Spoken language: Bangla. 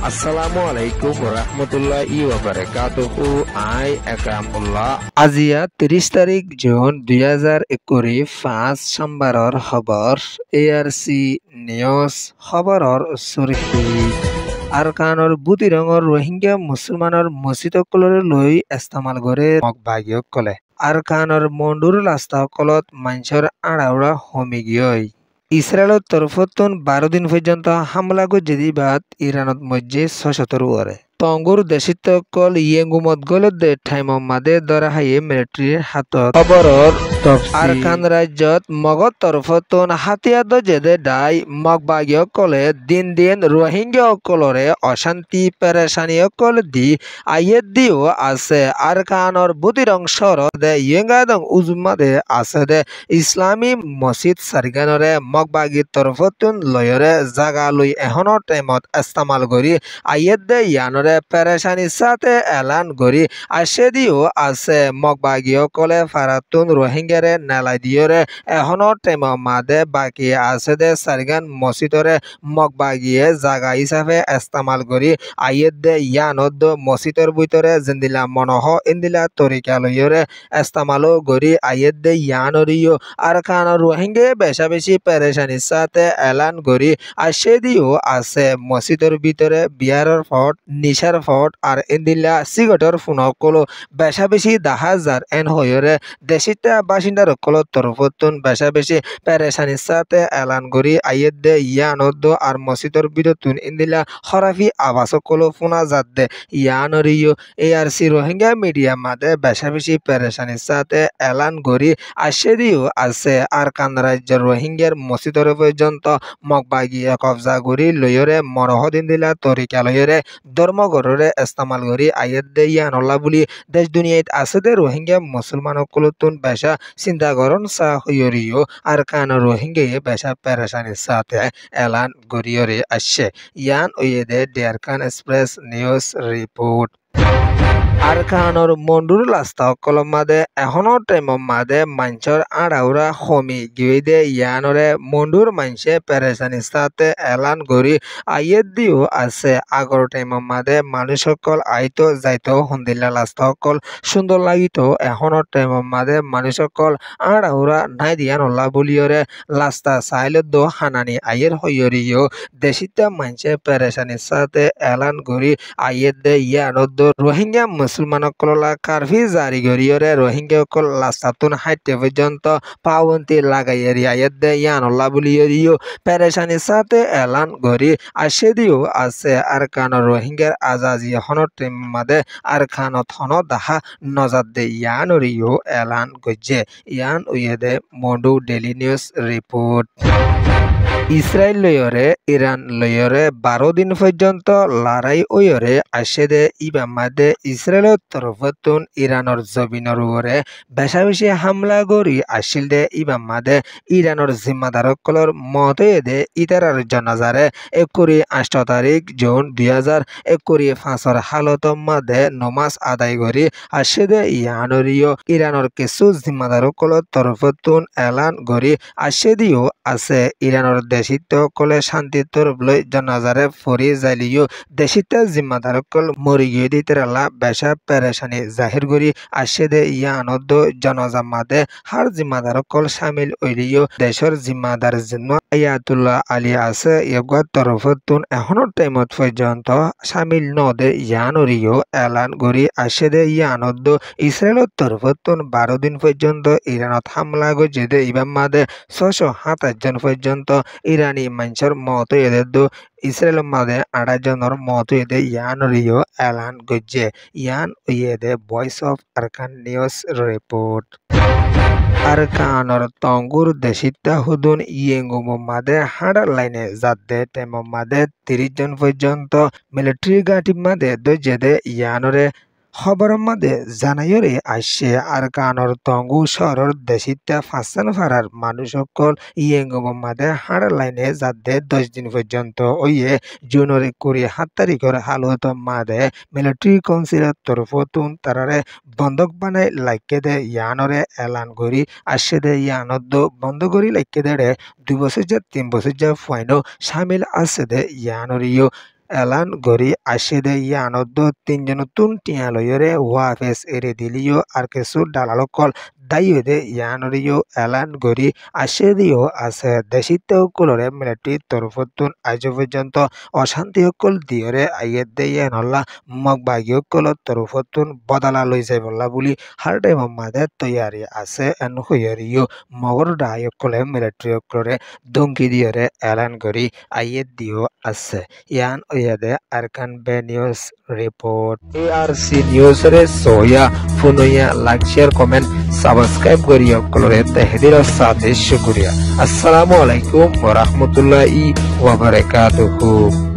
আসসালামু আলাইকুম রহমতুল্লাহি ওয়া বারাকাতুহু। আই একরামুল্লাহ। আজিয়া 30 তারিখ জুন 2021 5 সোমবাৰৰ খবৰ ARC নিউজ খবৰৰ চুৰখি আৰকানৰ বুটি ৰঙৰ ৰোহিংগ্যা মুছলমানৰ মছজিদসকললৈ লৈ ইস্তেমাল কৰে মগবাগীসকলে আৰকানৰ মণ্ডুৰ লাস্তাসকলত মাঞ্চৰ আড়াউৰা হমি গিয়ই ইসরায়েলের তরফতুন 12 দিন পর্যন্ত হামলা গজ্জেদি বাদ ইরানত মধ্যে 600 ওরে তঙ্গুর দেশিতকল ইয়েঙ্গুমত গলদে ঠাইমম মাদে দরা হাইয়ে মিলিটারির হাতত খবরর আরকান রাজ্যত মগত তরফতুন হাতিয়াদ জেদে ডাই মগবাগীয় কলে দিন দিন রোহিঙ্গা অকলরে অশান্তি পেরেশানি অকল দি আইয়ের দিও আছে আরকানর বুতির অংশর দে ইয়েঙ্গাদং উজুমাদে আছে দে ইসলামী মসজিদ সারিগানরে মগবাগীর তরফতুন লয়রে জাগা লই এহনৰ টাইমত ইস্তেমাল করি আইয়ের দে ইয়ানরে পেরেশানির সাথে এলান করি আসে দিও আছে মগবাগীয় কলে ফারাতুন রোহিঙ্গারে নেলাই দিয়রে এহনৰ টাইম মাদে বাকি আছে দে সারিগান মসজিদরে মগবাগীয়ে জাগা হিসাবে ইস্তেমাল করি আইয়ের দে ইয়ানত মসজিদর ভিতরে জিন্দিলা মনহ ইন্দিলা তরিকা লইরে ইস্তেমালও করি আইয়ের দে ইয়ানরিও আরকান রোহিঙ্গে বেশা বেশি পেরেশানির সাথে এলান করি আসে দিও আছে মসজিদের ভিতরে বিয়ারের ফট নিশার ফট আর ইন্দিলা সিগটর ফুনকলো বেশা বেশি 10,000 এন হইরে দেশিতা বাসিন্দার কলত তরফতুন বেশা বেশি পেরেশানির সাথে এলান করি আইয়ের দে ইয়ানদ আর মসজিদের বিরতুন ইন্দিলা খরাফি আবাসকলো ফুনা জাত দে ইয়ানরিও ARC রোহিঙ্গা মিডিয়া মাদে বেশা বেশি পেরেশানির সাথে এলান করি আসে দিও আছে আরকান রাজ্যের রোহিঙ্গার মসজিদর পর্যন্ত মগবাগীয়ে কবজা করি লয়রে মরহদিন দিলা তরিকা লয়রে ধর্মগড়রে ইস্তেমাল করি আইয়ের দে ইয়ানল্লা বুলি দেশ দুনিয়াত আছে দে রোহিঙ্গা মুসলমানসকলতুন বেশা চিন্তা করন সা হইরিও আরকান রোহিঙ্গায়ে বেশা পেরেশানির সাথে এলান করিয়রে আসছে ইয়ান ওয়েদে ডেয়ারকান এক্সপ্রেস নিউজ রিপোর্ট আরকানর মন্ডুর লাস্তা কলমাদে এখনৰ টাইমম মাদে মাঞ্চর আড়াউরা হমি গিয়ে ইয়ানরে মন্ডুর মাঞ্চে পেরেশানির সাথে এলান করি আইয়ের দিও আছে আগর টাইমম মাদে মানুষ সকল আইতো যাইতো হন্দিল্লা লাস্তা সকল সুন্দর লাগিত এখনৰ টাইমম মাদে মানুষ সকল আড়াউরা নাই দিয়ানল্লা বলিয়রে লাস্তা সাইলত হানানি আইয়ের হইয়রিও দেশিতা মাঞ্চে পেরেশানির সাথে এলান করি আইয়ের দে ইয়ানত রোহিঙ্গা মুসলমানসকললা কারফি জারি করিয়রে রোহিঙ্গাসকল লাস্তাতুন হাইটে পর্যন্ত পাবন্তি লাগাইয়েরি আইয়ের দে ইয়ানল্লা বলিয়রিও পেরেশানির সাথে এলান করি আসে দিও আছে আরকান রোহিঙ্গার আজাজি হনত মাদে আরকানত হন দাহা নজাদ দে ইয়ানরিও এলান গজ্জে ইয়ান উয়েদে মন্ডু ডেলি নিউজ রিপোর্ট ইসরায়েল লয়রে ইরান লয়রে 12 দিন পর্যন্ত লড়াই ওয়রে আসে দে ইবামাদে ইসরায়েলের তরফতুন ইরানের জমিনের উপরে বেশা বেশি হামলা করি আসিল দে ইবামাদে ইরানের জিম্মাদারসকলর মতে দে ইতারার জনাজারে 8 তারিখ জুন 2021 ফাঁসর হালত মাদে নমাজ আদায় করি আসে দে ইয়ানরিও ইরানের কিছু জিম্মাদারসকলর তরফতুন এলান করি আসে দিও আছে ইরানের দেশিত কলে শান্তি তরফলৈ জনাজারে ফরি যাইলিও দেশিত জিম্মাদারকল মরি গিয়ে দিতে বেশা পেরেশানি জাহির করি আসে দে ইয়ানদ জনজা মাদে হার জিম্মাদারকল সামিল হইলিও দেশের জিম্মাদার জন্য আয়াতুল্লাহ আলী আছে এগুয়ার তরফতুন এখনৰ টাইমত পর্যন্ত সামিল নদে ইয়ানরিও এলান করি আসে দে ইয়ানদ ইসরায়েলের তরফতুন 12 দিন পর্যন্ত ইরানত হামলা গজে দে ইবাম মাদে 627 জন পর্যন্ত ইরানি মানুষের মত এদের ইসরায়েল মাদে 28 জনের মত এদের ইয়ানরিও এলান গজ্জে ইয়ান ইয়েদে voice of Arakan news report আরকানর তঙ্গুর দেশিতা হুদুন ইয়েঙ্গুম মাদে হাড়ার লাইনে যাদে টেম মাদে 30 জন পর্যন্ত মিলিটারি গাটি মাদে দজেদে ইয়ানরে খবর মাদে জানাইরে আসছে আরকানর তঙ্গু শহরের দেশিতা ফাঁসান ফারার মানুষ সকল ইয়েঙ্গুম মাদে হাড়ার লাইনে যাদে 10 দিন পর্যন্ত ওইয়ে জুনের 27 তারিখের হালত মাদে মিলিটারি কাউন্সিলের তরফতুন তারারে বন্ধক বানাই লাইকে দে ইয়ানরে এলান করি আসছে দে ইয়ানত বন্ধ করি লাইকে দে 2 বছর যা 3 বছর যা ফাইনও সামিল আছে দে ইয়ানরিও এলান গড়ি আসে দে ইয়ানদ তিনজন নতুন টিয়া লয়রে ওয়াফেস এরে দিলিও আর কিছু দালালকল দাইও দে ইয়ানরিও এলান গড়ি আসে দিও আছে দেশিত কুলরে মিলিটারি তরফতুন আজ পর্যন্ত অশান্তি সকল দিয়রে আইয়ে দে ইয়ানল্লা মগবাগি সকল তরফতুন বদলা লই যাই বল্লা বুলি হারডে মোহাম্মদে তৈয়ারি আছে এন হইয়ারিও মগর ডায়কলে মিলিটারি সকলরে ধমকি দিয়রে এলান গড়ি আইয়ে দিও আছে ইয়ান ওয়াদে আরকান বে নিউজ রিপোর্ট ARC নিউজ রে সোয়া ফুনুয়া লাইক শেয়ার কমেন্ট সাবস্ক্রাইব করিয়া কলরে তাহদির সাথে শুকরিয়া আসসালামু আলাইকুম ওয়া রাহমাতুল্লাহি ওয়া বারাকাতুহু।